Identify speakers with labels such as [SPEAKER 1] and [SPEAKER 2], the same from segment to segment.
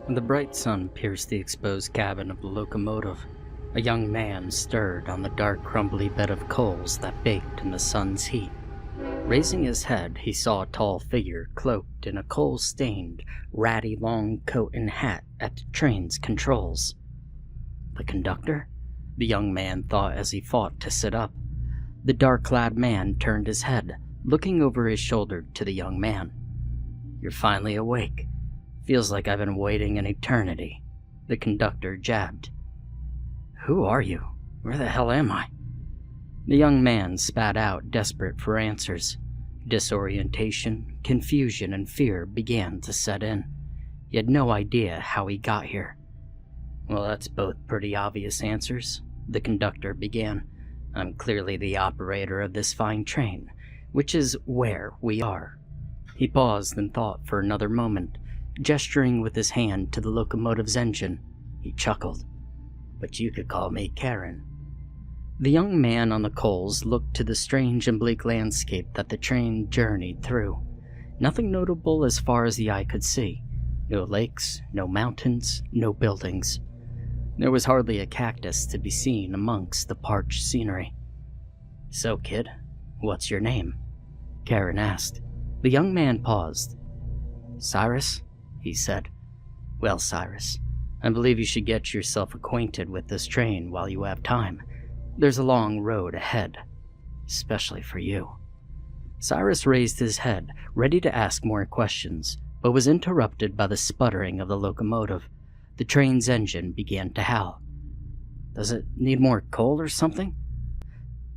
[SPEAKER 1] The bright sun pierced the exposed cabin of the locomotive. A young man stirred on the dark, crumbly bed of coals that baked in the sun's heat. Raising his head, he saw a tall figure cloaked in a coal-stained, ratty long coat and hat at the train's controls. The conductor? The young man thought as he fought to sit up. The dark-clad man turned his head, looking over his shoulder to the young man. "You're finally awake. Feels like I've been waiting an eternity," the conductor jabbed. "Who are you? Where the hell am I?" The young man spat out, desperate for answers. Disorientation, confusion, and fear began to set in. He had no idea how he got here. "Well, that's both pretty obvious answers," the conductor began. "I'm clearly the operator of this fine train, which is where we are." He paused and thought for another moment, gesturing with his hand to the locomotive's engine. He chuckled. "But you could call me Karen." The young man on the coals looked to the strange and bleak landscape that the train journeyed through. Nothing notable as far as the eye could see. No lakes, no mountains, no buildings. There was hardly a cactus to be seen amongst the parched scenery. "So, kid, what's your name?" Karen asked. The young man paused. "Cyrus?" he said. "Well, Cyrus, I believe you should get yourself acquainted with this train while you have time. There's a long road ahead, especially for you." Cyrus raised his head, ready to ask more questions, but was interrupted by the sputtering of the locomotive. The train's engine began to howl. "Does it need more coal or something?"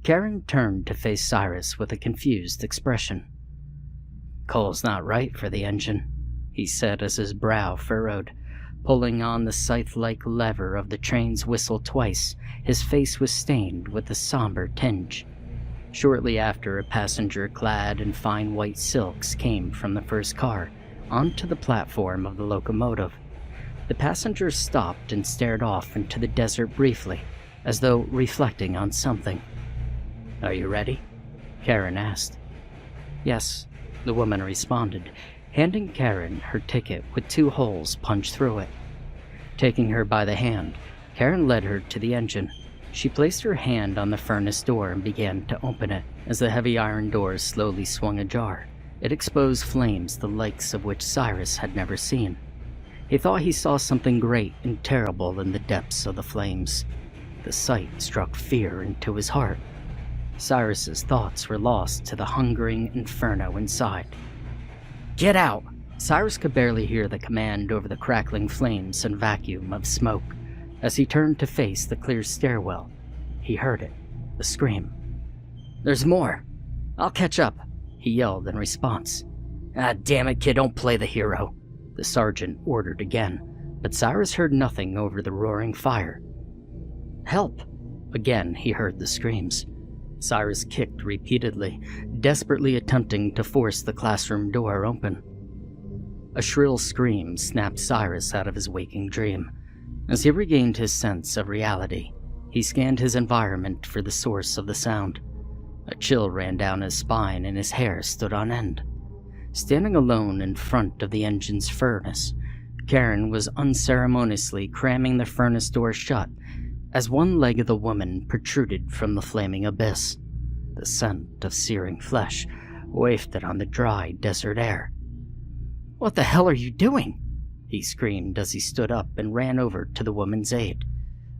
[SPEAKER 1] Karen turned to face Cyrus with a confused expression. "Coal's not right for the engine," he said as his brow furrowed. Pulling on the scythe-like lever of the train's whistle twice, his face was stained with a somber tinge. Shortly after, a passenger clad in fine white silks came from the first car, onto the platform of the locomotive. The passenger stopped and stared off into the desert briefly, as though reflecting on something. "Are you ready?" Karen asked. "Yes," the woman responded, handing Karen her ticket with 2 holes punched through it. Taking her by the hand, Karen led her to the engine. She placed her hand on the furnace door and began to open it. As the heavy iron doors slowly swung ajar, it exposed flames the likes of which Cyrus had never seen. He thought he saw something great and terrible in the depths of the flames. The sight struck fear into his heart. Cyrus's thoughts were lost to the hungering inferno inside. "Get out!" Cyrus could barely hear the command over the crackling flames and vacuum of smoke. As he turned to face the clear stairwell, he heard it, a scream. "There's more! I'll catch up!" he yelled in response. "Ah, damn it, kid, don't play the hero!" the sergeant ordered again, but Cyrus heard nothing over the roaring fire. "Help!" Again he heard the screams. Cyrus kicked repeatedly, desperately attempting to force the classroom door open. A shrill scream snapped Cyrus out of his waking dream. As he regained his sense of reality, he scanned his environment for the source of the sound. A chill ran down his spine and his hair stood on end. Standing alone in front of the engine's furnace, Karen was unceremoniously cramming the furnace door shut as one leg of the woman protruded from the flaming abyss. The scent of searing flesh wafted on the dry desert air. "What the hell are you doing?" he screamed as he stood up and ran over to the woman's aid.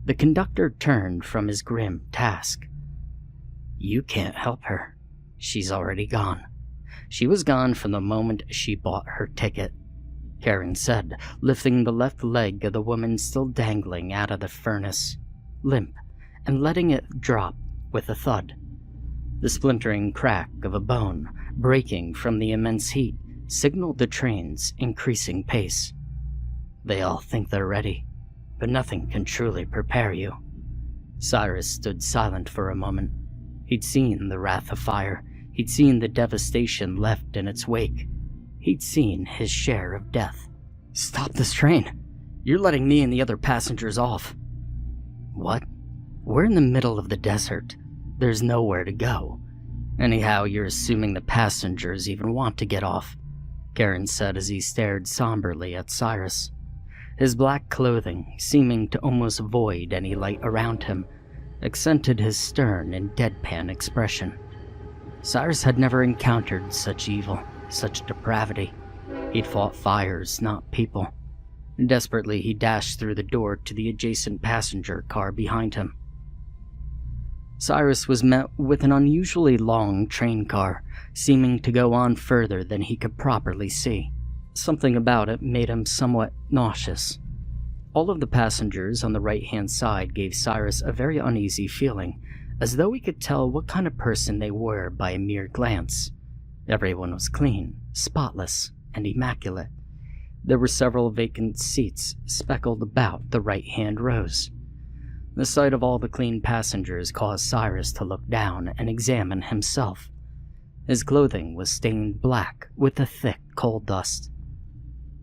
[SPEAKER 1] The conductor turned from his grim task. "You can't help her. She's already gone. She was gone from the moment she bought her ticket," Karen said, lifting the left leg of the woman still dangling out of the furnace, limp, and letting it drop with a thud. The splintering crack of a bone, breaking from the immense heat, signaled the train's increasing pace. "They all think they're ready, but nothing can truly prepare you." Cyrus stood silent for a moment. He'd seen the wrath of fire. He'd seen the devastation left in its wake. He'd seen his share of death. "Stop this train! You're letting me and the other passengers off." "What? We're in the middle of the desert. There's nowhere to go. Anyhow, you're assuming the passengers even want to get off," Karen said as he stared somberly at Cyrus. His black clothing, seeming to almost void any light around him, accented his stern and deadpan expression. Cyrus had never encountered such evil, such depravity. He'd fought fires, not people. Desperately, he dashed through the door to the adjacent passenger car behind him. Cyrus was met with an unusually long train car, seeming to go on further than he could properly see. Something about it made him somewhat nauseous. All of the passengers on the right-hand side gave Cyrus a very uneasy feeling, as though he could tell what kind of person they were by a mere glance. Everyone was clean, spotless, and immaculate. There were several vacant seats speckled about the right-hand rows. The sight of all the clean passengers caused Cyrus to look down and examine himself. His clothing was stained black with a thick coal dust.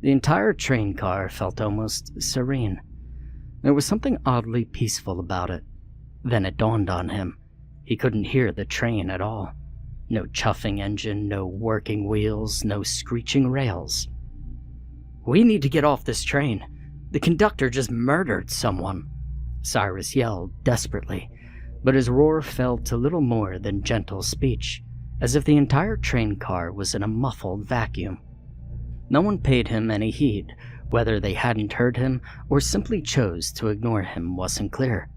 [SPEAKER 1] The entire train car felt almost serene. There was something oddly peaceful about it. Then it dawned on him. He couldn't hear the train at all. No chuffing engine, no working wheels, no screeching rails. "We need to get off this train. The conductor just murdered someone," Cyrus yelled desperately, but his roar fell to little more than gentle speech, as if the entire train car was in a muffled vacuum. No one paid him any heed. Whether they hadn't heard him or simply chose to ignore him wasn't clear.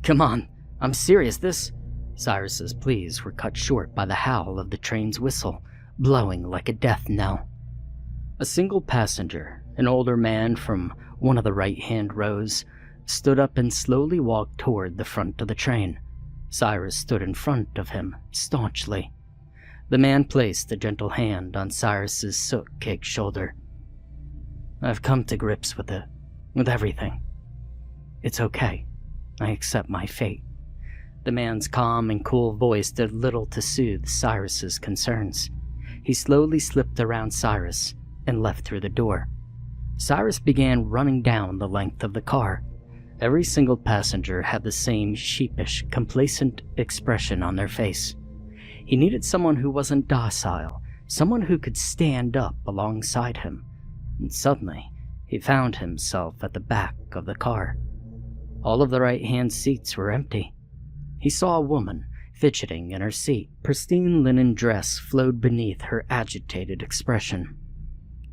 [SPEAKER 1] "Come on, I'm serious, this..." Cyrus's pleas were cut short by the howl of the train's whistle, blowing like a death knell. A single passenger, an older man from one of the right-hand rows, stood up and slowly walked toward the front of the train. Cyrus stood in front of him, staunchly. The man placed a gentle hand on Cyrus's soot-caked shoulder. "I've come to grips with it, with everything. It's okay. I accept my fate." The man's calm and cool voice did little to soothe Cyrus's concerns. He slowly slipped around Cyrus and left through the door. Cyrus began running down the length of the car. Every single passenger had the same sheepish, complacent expression on their face. He needed someone who wasn't docile, someone who could stand up alongside him. And suddenly, he found himself at the back of the car. All of the right-hand seats were empty. He saw a woman fidgeting in her seat. Pristine linen dress flowed beneath her agitated expression.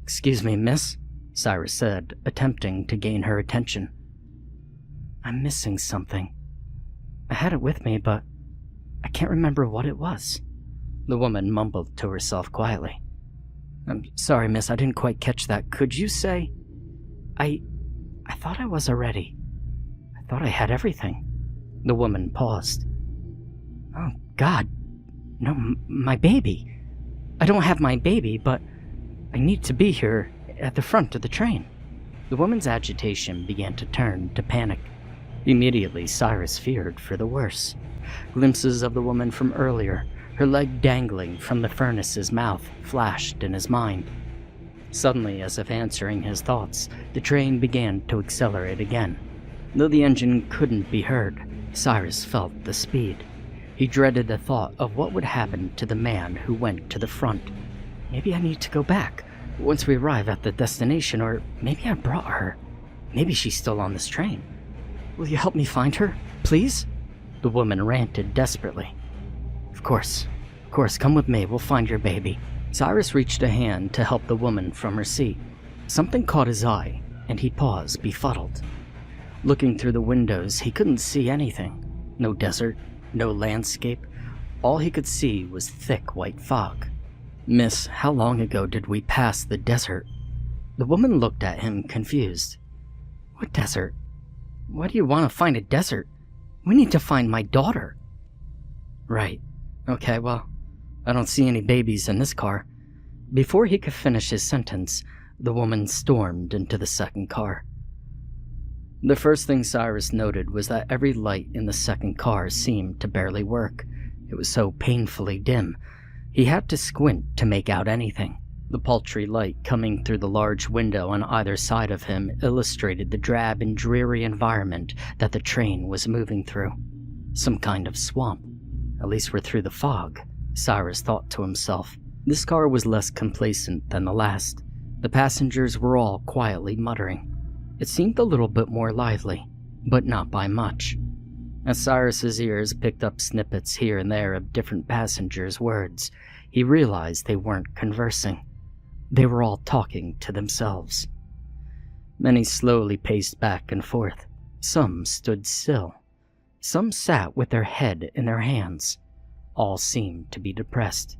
[SPEAKER 1] "Excuse me, miss," Cyrus said, attempting to gain her attention. "I'm missing something. I had it with me, but I can't remember what it was," the woman mumbled to herself quietly. "I'm sorry, miss, I didn't quite catch that. Could you say..." I thought I was already. I thought I had everything." The woman paused. "Oh, God. No, my baby. I don't have my baby, but I need to be here at the front of the train." The woman's agitation began to turn to panic. Immediately, Cyrus feared for the worse. Glimpses of the woman from earlier, her leg dangling from the furnace's mouth, flashed in his mind. Suddenly, as if answering his thoughts, the train began to accelerate again. Though the engine couldn't be heard, Cyrus felt the speed. He dreaded the thought of what would happen to the man who went to the front. Maybe I need to go back once we arrive at the destination, or maybe I brought her. Maybe she's still on this train. Will you help me find her, please?" The woman ranted desperately. Of course, come with me, we'll find your baby." Cyrus reached a hand to help the woman from her seat. Something caught his eye, and he paused, befuddled. Looking through the windows, he couldn't see anything. No desert, no landscape. All he could see was thick white fog. "Miss, how long ago did we pass the desert?" The woman looked at him, confused. "What desert? Why do you want to find a desert? We need to find my daughter." "Right. Okay, well, I don't see any babies in this car." Before he could finish his sentence, the woman stormed into the second car. The first thing Cyrus noted was that every light in the second car seemed to barely work. It was so painfully dim. He had to squint to make out anything. The paltry light coming through the large window on either side of him illustrated the drab and dreary environment that the train was moving through. Some kind of swamp. At least we're through the fog, Cyrus thought to himself. This car was less complacent than the last. The passengers were all quietly muttering. It seemed a little bit more lively, but not by much. As Cyrus's ears picked up snippets here and there of different passengers' words, he realized they weren't conversing. They were all talking to themselves. Many slowly paced back and forth. Some stood still. Some sat with their head in their hands. All seemed to be depressed.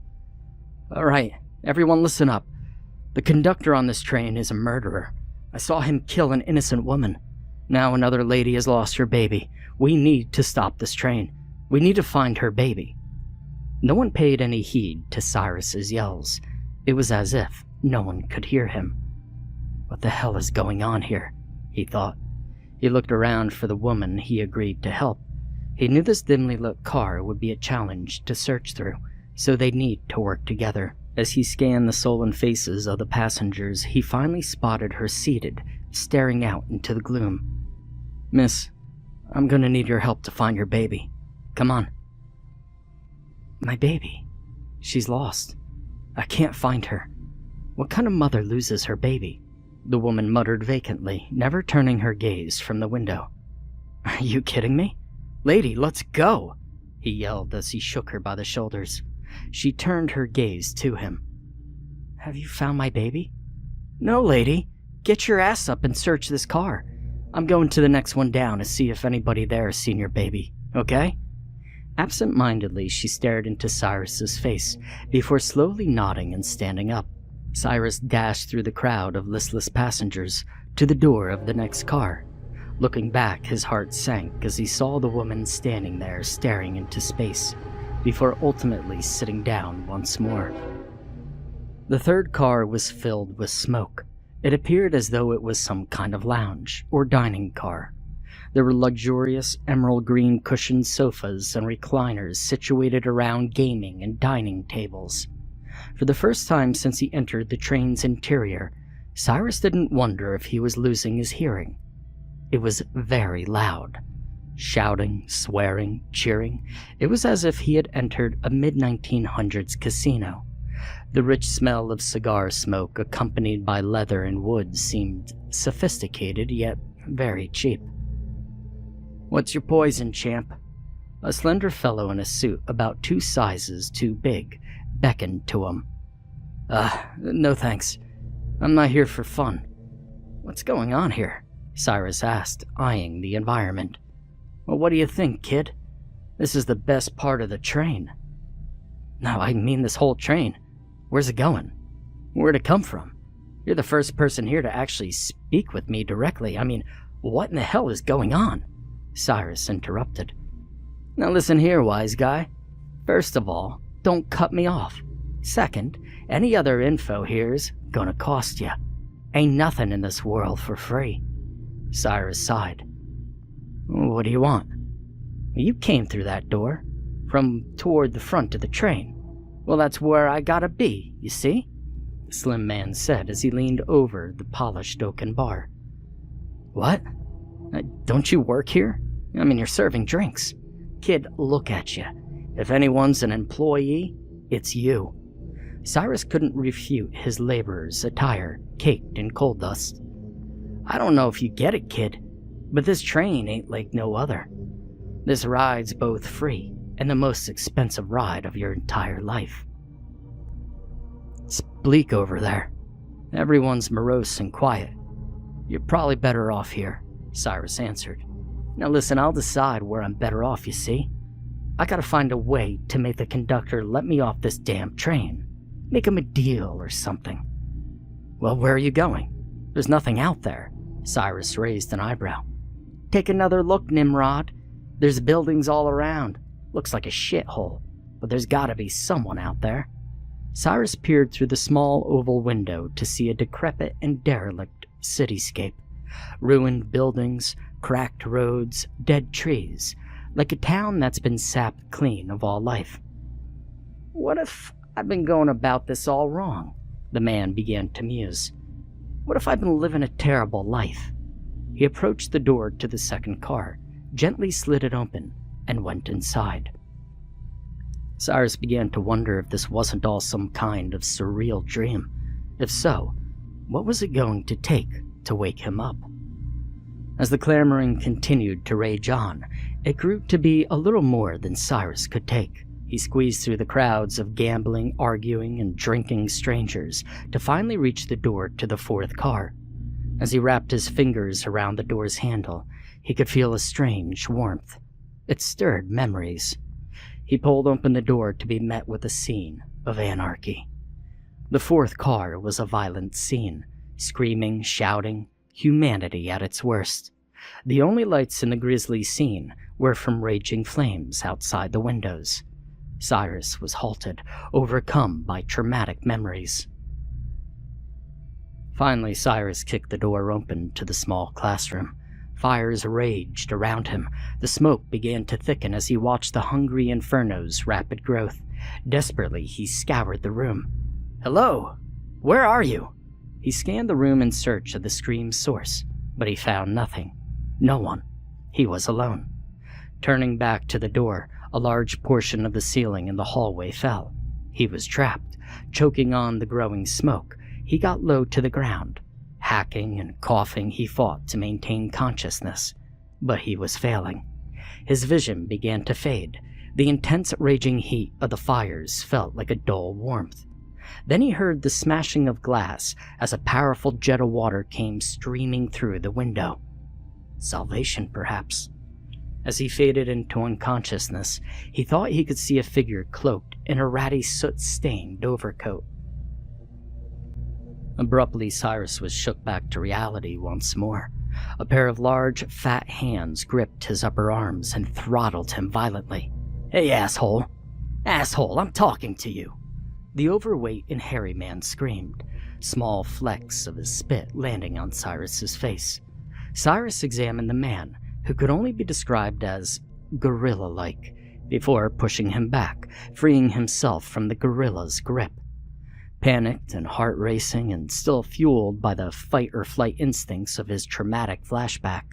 [SPEAKER 1] "All right, everyone listen up. The conductor on this train is a murderer. I saw him kill an innocent woman. Now another lady has lost her baby. We need to stop this train. We need to find her baby." No one paid any heed to Cyrus's yells. It was as if no one could hear him. What the hell is going on here? He thought. He looked around for the woman he agreed to help. He knew this dimly lit car would be a challenge to search through, so they'd need to work together. As he scanned the sullen faces of the passengers, he finally spotted her seated, staring out into the gloom. "Miss, I'm gonna need your help to find your baby. Come on." "My baby? She's lost. I can't find her. What kind of mother loses her baby?" The woman muttered vacantly, never turning her gaze from the window. "Are you kidding me? Lady, let's go!" he yelled as he shook her by the shoulders. She turned her gaze to him. "Have you found my baby?" "No, lady. Get your ass up and search this car. I'm going to the next one down to see if anybody there has seen your baby, okay?" Absent-mindedly, she stared into Cyrus's face before slowly nodding and standing up. Cyrus dashed through the crowd of listless passengers to the door of the next car. Looking back, his heart sank as he saw the woman standing there staring into space, before ultimately sitting down once more. The third car was filled with smoke. It appeared as though it was some kind of lounge or dining car. There were luxurious emerald green cushioned sofas and recliners situated around gaming and dining tables. For the first time since he entered the train's interior, Cyrus didn't wonder if he was losing his hearing. It was very loud. Shouting, swearing, cheering. It was as if he had entered a mid-1900s casino. The rich smell of cigar smoke, accompanied by leather and wood, seemed sophisticated yet very cheap. "What's your poison, champ?" A slender fellow in a suit about 2 sizes too big beckoned to him. No thanks. I'm not here for fun." "What's going on here?" Cyrus asked, eyeing the environment. "Well, what do you think, kid? This is the best part of the train." "No, I mean this whole train. Where's it going? Where'd it come from? You're the first person here to actually speak with me directly. I mean, what in the hell is going on?" Cyrus interrupted. "Now listen here, wise guy. First of all, don't cut me off. Second, any other info here's gonna cost you. Ain't nothing in this world for free." Cyrus sighed. "What do you want?" "You came through that door, from toward the front of the train. Well, that's where I gotta be, you see?" the slim man said as he leaned over the polished oaken bar. "What? Don't you work here? I mean, you're serving drinks. Kid, look at you. If anyone's an employee, it's you." Cyrus couldn't refute his laborer's attire, caked in coal dust. "I don't know if you get it, kid, but this train ain't like no other. This ride's both free and the most expensive ride of your entire life." "It's bleak over there. Everyone's morose and quiet. You're probably better off here," Cyrus answered. "Now listen, I'll decide where I'm better off, you see? I gotta find a way to make the conductor let me off this damn train. Make him a deal or something." "Well, where are you going? There's nothing out there." Cyrus raised an eyebrow. "Take another look, Nimrod. There's buildings all around. Looks like a shithole, but there's gotta be someone out there." Cyrus peered through the small oval window to see a decrepit and derelict cityscape. Ruined buildings, cracked roads, dead trees, like a town that's been sapped clean of all life. "What if I've been going about this all wrong?" the man began to muse. "What if I've been living a terrible life?" He approached the door to the second car, gently slid it open, and went inside. Cyrus began to wonder if this wasn't all some kind of surreal dream. If so, what was it going to take to wake him up? As the clamoring continued to rage on, it grew to be a little more than Cyrus could take. He squeezed through the crowds of gambling, arguing, and drinking strangers to finally reach the door to the fourth car. As he wrapped his fingers around the door's handle, he could feel a strange warmth. It stirred memories. He pulled open the door to be met with a scene of anarchy. The fourth car was a violent scene, screaming, shouting, humanity at its worst. The only lights in the grisly scene were from raging flames outside the windows. Cyrus was halted, overcome by traumatic memories. Finally, Cyrus kicked the door open to the small classroom. Fires raged around him. The smoke began to thicken as he watched the hungry Inferno's rapid growth. Desperately, he scoured the room. "Hello? Where are you?" He scanned the room in search of the scream's source, but he found nothing. No one. He was alone. Turning back to the door, a large portion of the ceiling in the hallway fell. He was trapped. Choking on the growing smoke, he got low to the ground. Hacking and coughing, he fought to maintain consciousness, but he was failing. His vision began to fade. The intense raging heat of the fires felt like a dull warmth. Then he heard the smashing of glass as a powerful jet of water came streaming through the window. Salvation, perhaps. As he faded into unconsciousness, he thought he could see a figure cloaked in a ratty soot-stained overcoat. Abruptly, Cyrus was shook back to reality once more. A pair of large, fat hands gripped his upper arms and throttled him violently. "Hey, asshole! Asshole, I'm talking to you!" The overweight and hairy man screamed, small flecks of his spit landing on Cyrus's face. Cyrus examined the man, who could only be described as gorilla-like, before pushing him back, freeing himself from the gorilla's grip. Panicked and heart-racing and still fueled by the fight-or-flight instincts of his traumatic flashback,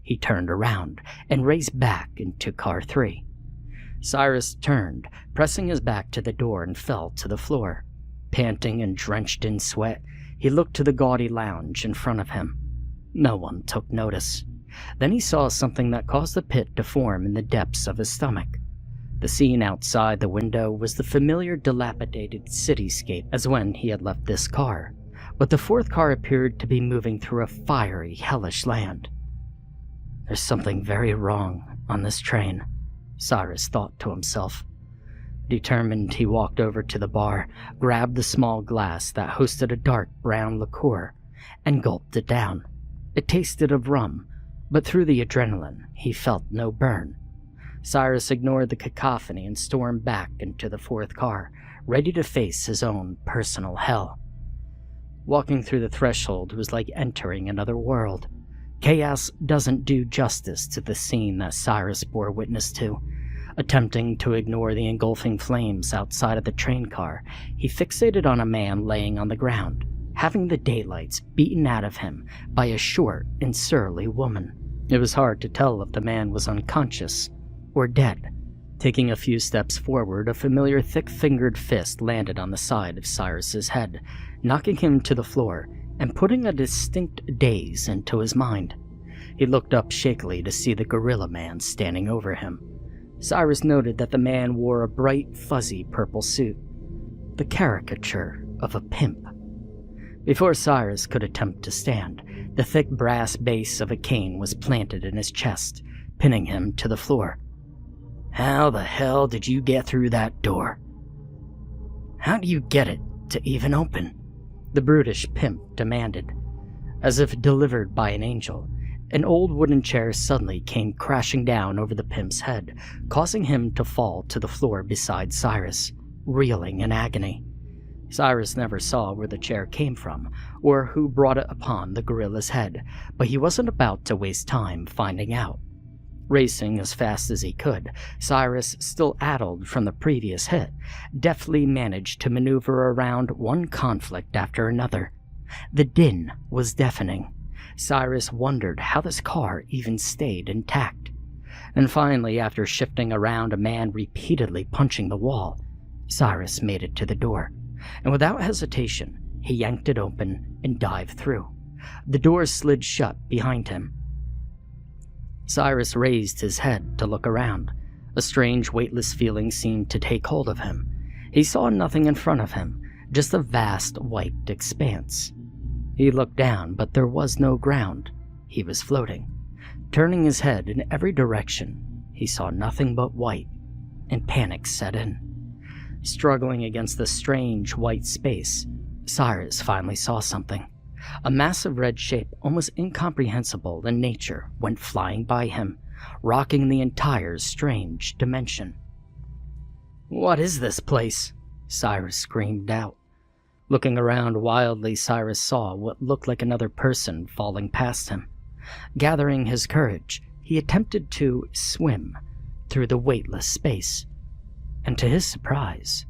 [SPEAKER 1] he turned around and raced back into Car 3. Cyrus turned, pressing his back to the door, and fell to the floor. Panting and drenched in sweat, he looked to the gaudy lounge in front of him. No one took notice. Then he saw something that caused a pit to form in the depths of his stomach. The scene outside the window was the familiar dilapidated cityscape as when he had left this car, but the fourth car appeared to be moving through a fiery, hellish land. "There's something very wrong on this train," Cyrus thought to himself. Determined, he walked over to the bar, grabbed the small glass that hosted a dark brown liqueur, and gulped it down. It tasted of rum, but through the adrenaline, he felt no burn. Cyrus ignored the cacophony and stormed back into the fourth car, ready to face his own personal hell. Walking through the threshold was like entering another world. Chaos doesn't do justice to the scene that Cyrus bore witness to. Attempting to ignore the engulfing flames outside of the train car, he fixated on a man laying on the ground, having the daylights beaten out of him by a short and surly woman. It was hard to tell if the man was unconscious or dead. Taking a few steps forward, a familiar thick-fingered fist landed on the side of Cyrus's head, knocking him to the floor and putting a distinct daze into his mind. He looked up shakily to see the gorilla man standing over him. Cyrus noted that the man wore a bright, fuzzy purple suit, the caricature of a pimp. Before Cyrus could attempt to stand, the thick brass base of a cane was planted in his chest, pinning him to the floor. "How the hell did you get through that door? How do you get it to even open?" the brutish pimp demanded. As if delivered by an angel, an old wooden chair suddenly came crashing down over the pimp's head, causing him to fall to the floor beside Cyrus, reeling in agony. Cyrus never saw where the chair came from, or who brought it upon the gorilla's head, but he wasn't about to waste time finding out. Racing as fast as he could, Cyrus, still addled from the previous hit, deftly managed to maneuver around one conflict after another. The din was deafening. Cyrus wondered how this car even stayed intact. And finally, after shifting around a man repeatedly punching the wall, Cyrus made it to the door, and without hesitation, he yanked it open and dived through. The door slid shut behind him. Cyrus raised his head to look around. A strange, weightless feeling seemed to take hold of him. He saw nothing in front of him, just a vast white expanse. He looked down, but there was no ground. He was floating. Turning his head in every direction, he saw nothing but white, and panic set in. Struggling against the strange white space, Cyrus finally saw something. A massive red shape, almost incomprehensible in nature, went flying by him, rocking the entire strange dimension. "What is this place?" Cyrus screamed out. Looking around wildly, Cyrus saw what looked like another person falling past him. Gathering his courage, he attempted to swim through the weightless space. And to his surprise,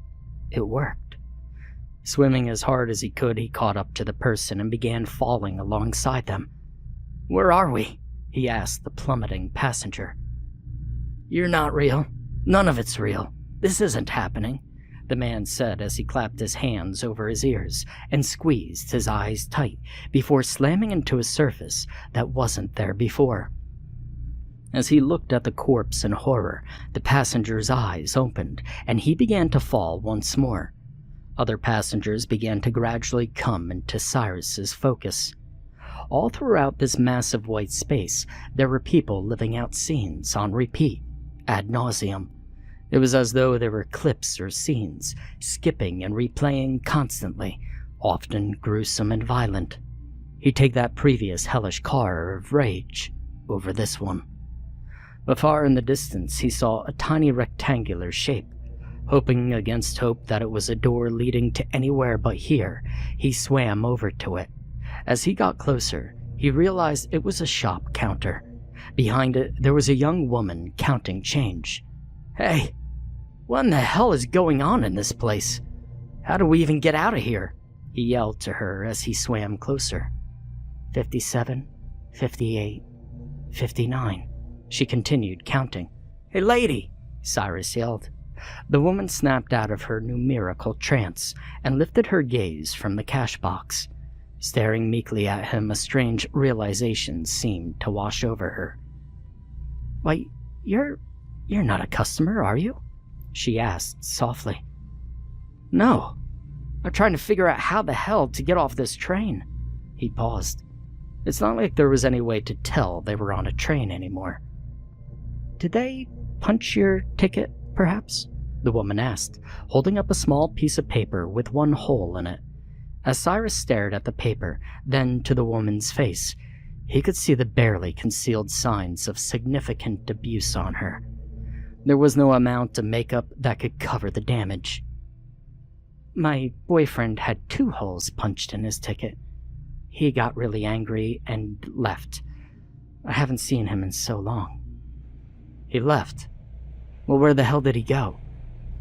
[SPEAKER 1] it worked. Swimming as hard as he could, he caught up to the person and began falling alongside them. "Where are we?" he asked the plummeting passenger. "You're not real. None of it's real. This isn't happening," the man said as he clapped his hands over his ears and squeezed his eyes tight before slamming into a surface that wasn't there before. As he looked at the corpse in horror, the passenger's eyes opened and he began to fall once more. Other passengers began to gradually come into Cyrus's focus. All throughout this massive white space, there were people living out scenes on repeat, ad nauseum. It was as though there were clips or scenes, skipping and replaying constantly, often gruesome and violent. He'd take that previous hellish car of rage over this one. But far in the distance, he saw a tiny rectangular shape. Hoping against hope that it was a door leading to anywhere but here, he swam over to it. As he got closer, he realized it was a shop counter. Behind it, there was a young woman counting change. "Hey, what in the hell is going on in this place? How do we even get out of here?" he yelled to her as he swam closer. 57, 58, 59. She continued counting. "Hey lady," Cyrus yelled. The woman snapped out of her numerical trance and lifted her gaze from the cash box. Staring meekly at him, a strange realization seemed to wash over her. "Why, you're not a customer, are you?" she asked softly. "No. I'm trying to figure out how the hell to get off this train." He paused. It's not like there was any way to tell they were on a train anymore. "Did they punch your ticket, perhaps?" the woman asked, holding up a small piece of paper with one hole in it. As Cyrus stared at the paper, then to the woman's face, he could see the barely concealed signs of significant abuse on her. There was no amount of makeup that could cover the damage. "My boyfriend had 2 holes punched in his ticket. He got really angry and left. I haven't seen him in so long." "He left? Well, where the hell did he go?"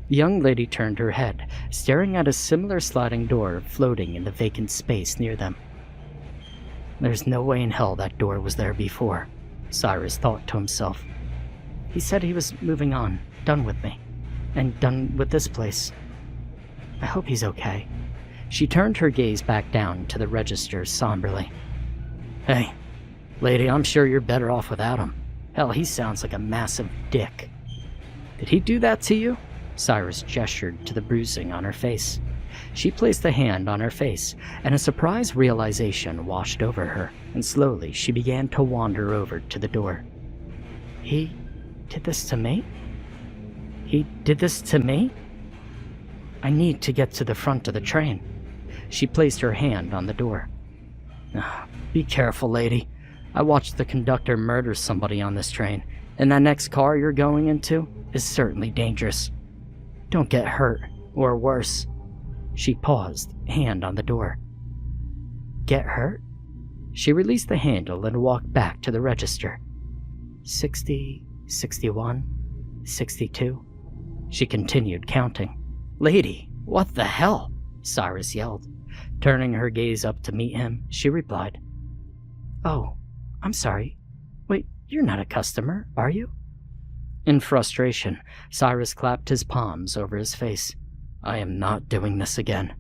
[SPEAKER 1] The young lady turned her head, staring at a similar sliding door floating in the vacant space near them. "There's no way in hell that door was there before," Cyrus thought to himself. "He said he was moving on, done with me, and done with this place. I hope he's okay." She turned her gaze back down to the register somberly. "Hey, lady, I'm sure you're better off without him. Hell, he sounds like a massive dick." "Did he do that to you?" Cyrus gestured to the bruising on her face. She placed a hand on her face, and a surprised realization washed over her, and slowly she began to wander over to the door. "He did this to me? He did this to me? I need to get to the front of the train." She placed her hand on the door. "Be careful, lady. I watched the conductor murder somebody on this train, and that next car you're going into is certainly dangerous. Don't get hurt, or worse." She paused, hand on the door. "Get hurt?" She released the handle and walked back to the register. 60, 61, 62. She continued counting. "Lady, what the hell?" Cyrus yelled. Turning her gaze up to meet him, she replied, "Oh, I'm sorry. Wait, you're not a customer, are you?" In frustration, Cyrus clapped his palms over his face. "I am not doing this again.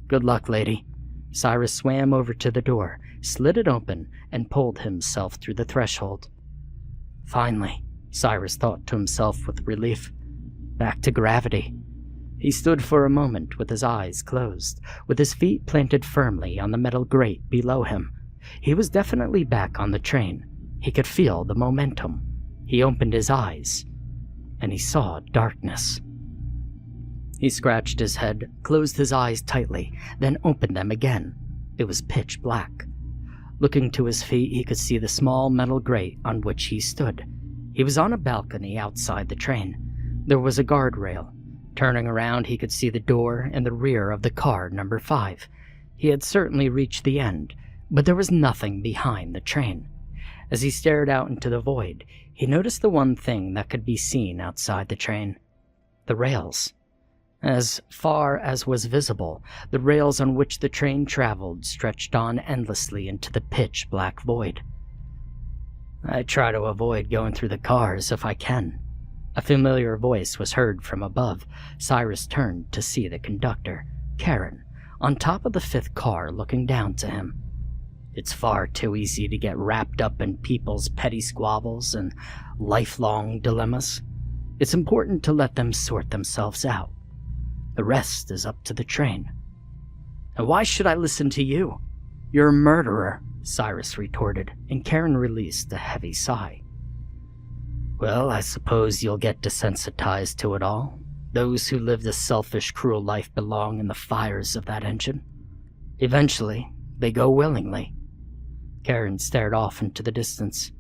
[SPEAKER 1] Good luck, lady." Cyrus swam over to the door, slid it open, and pulled himself through the threshold. Finally, Cyrus thought to himself with relief. Back to gravity. He stood for a moment with his eyes closed, with his feet planted firmly on the metal grate below him. He was definitely back on the train. He could feel the momentum. He opened his eyes, and he saw darkness. He scratched his head, closed his eyes tightly, then opened them again. It was pitch black. Looking to his feet, he could see the small metal grate on which he stood. He was on a balcony outside the train. There was a guardrail. Turning around, he could see the door and the rear of the car number 5. He had certainly reached the end, but there was nothing behind the train. As he stared out into the void, he noticed the one thing that could be seen outside the train: the rails. As far as was visible, the rails on which the train traveled stretched on endlessly into the pitch-black void. "I try to avoid going through the cars if I can." A familiar voice was heard from above. Cyrus turned to see the conductor, Karen, on top of the 5th car looking down to him. "It's far too easy to get wrapped up in people's petty squabbles and lifelong dilemmas. It's important to let them sort themselves out. The rest is up to the train." "And why should I listen to you? You're a murderer," Cyrus retorted, and Karen released a heavy sigh. "Well, I suppose you'll get desensitized to it all. Those who live this selfish, cruel life belong in the fires of that engine. Eventually, they go willingly." Karen stared off into the distance.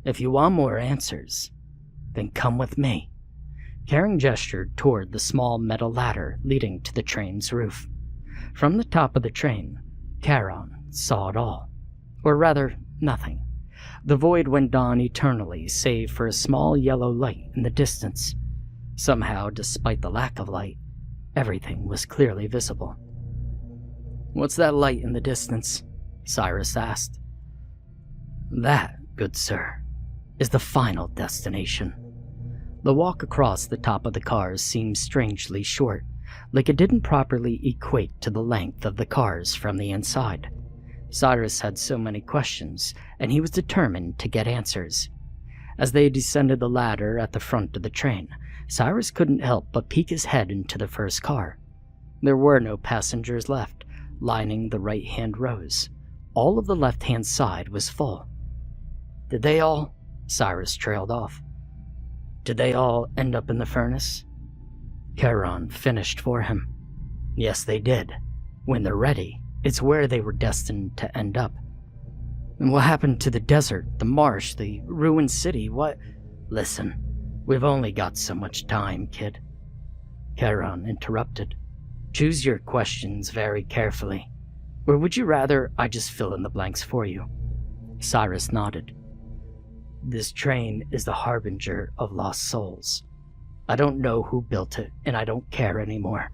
[SPEAKER 1] "If you want more answers, then come with me." Karen gestured toward the small metal ladder leading to the train's roof. From the top of the train, Karen saw it all. Or rather, nothing. The void went on eternally, save for a small yellow light in the distance. Somehow, despite the lack of light, everything was clearly visible. "What's that light in the distance?" Cyrus asked. "That, good sir, is the final destination." The walk across the top of the cars seemed strangely short, like it didn't properly equate to the length of the cars from the inside. Cyrus had so many questions, and he was determined to get answers. As they descended the ladder at the front of the train, Cyrus couldn't help but peek his head into the first car. There were no passengers left, lining the right-hand rows. All of the left-hand side was full. "Did they all?" Cyrus trailed off. "Did they all end up in the furnace?" Karen finished for him. "Yes, they did. When they're ready, it's where they were destined to end up." "And what happened to the desert, the marsh, the ruined city? What—" "Listen, we've only got so much time, kid." Karen interrupted. "Choose your questions very carefully. Or would you rather I just fill in the blanks for you?" Cyrus nodded. "This train is the harbinger of lost souls. I don't know who built it, and I don't care anymore.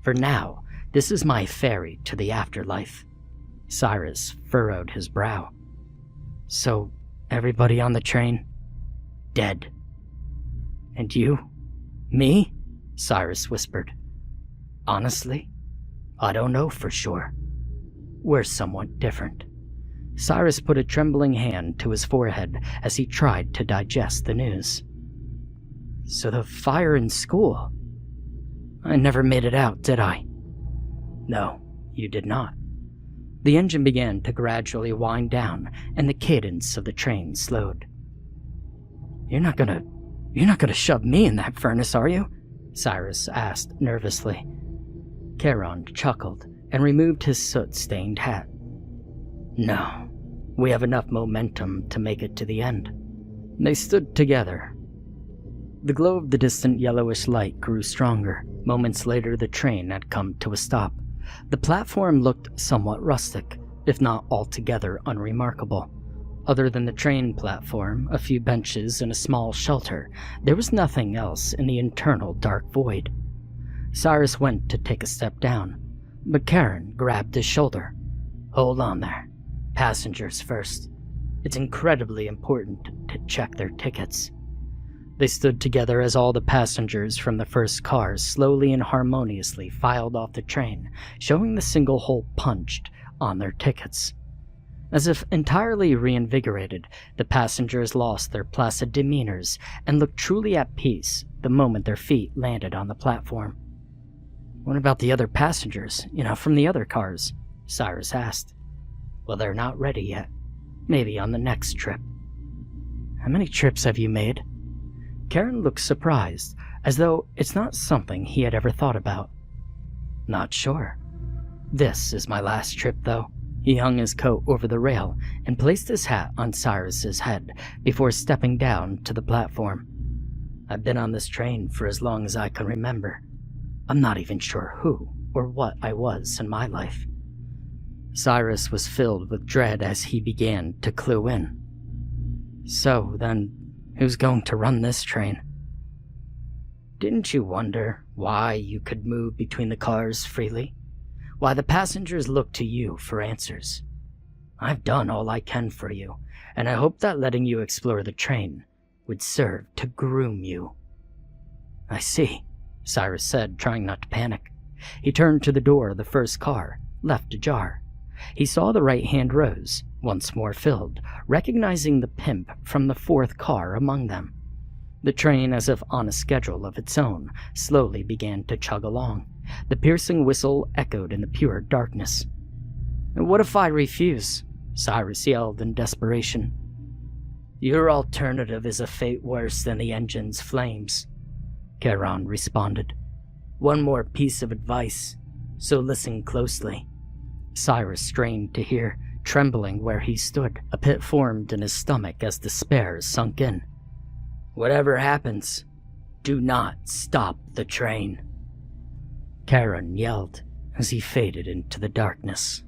[SPEAKER 1] For now, this is my ferry to the afterlife." Cyrus furrowed his brow. "So, everybody on the train? Dead. And you? Me?" Cyrus whispered. "Honestly, I don't know for sure. We're somewhat different." Cyrus put a trembling hand to his forehead as he tried to digest the news. "So the fire in school? I never made it out, did I?" "No, you did not." The engine began to gradually wind down, and the cadence of the train slowed. You're not gonna shove me in that furnace, are you?" Cyrus asked nervously. Karen chuckled and removed his soot-stained hat. "No. We have enough momentum to make it to the end." They stood together. The glow of the distant yellowish light grew stronger. Moments later, the train had come to a stop. The platform looked somewhat rustic, if not altogether unremarkable. Other than the train platform, a few benches, and a small shelter, there was nothing else in the internal dark void. Cyrus went to take a step down, but Karen grabbed his shoulder. "Hold on there. Passengers first. It's incredibly important to check their tickets." They stood together as all the passengers from the first cars slowly and harmoniously filed off the train, showing the single hole punched on their tickets. As if entirely reinvigorated, the passengers lost their placid demeanors and looked truly at peace the moment their feet landed on the platform. "What about the other passengers, from the other cars?" Cyrus asked. "Well, they're not ready yet. Maybe on the next trip." "How many trips have you made?" Karen looked surprised, as though it's not something he had ever thought about. "Not sure. This is my last trip, though." He hung his coat over the rail and placed his hat on Cyrus's head before stepping down to the platform. "I've been on this train for as long as I can remember. I'm not even sure who or what I was in my life." Cyrus was filled with dread as he began to clue in. "So, then, who's going to run this train?" "Didn't you wonder why you could move between the cars freely? Why the passengers look to you for answers? I've done all I can for you, and I hope that letting you explore the train would serve to groom you." "I see," Cyrus said, trying not to panic. He turned to the door of the first car, left ajar. He saw the right-hand rows, once more filled, recognizing the pimp from the fourth car among them. The train, as if on a schedule of its own, slowly began to chug along. The piercing whistle echoed in the pure darkness. "What if I refuse?" Cyrus yelled in desperation. "Your alternative is a fate worse than the engine's flames," Charon responded. "One more piece of advice, so listen closely." Cyrus strained to hear, trembling where he stood. A pit formed in his stomach as despair sunk in. "Whatever happens, do not stop the train," Charon yelled as he faded into the darkness.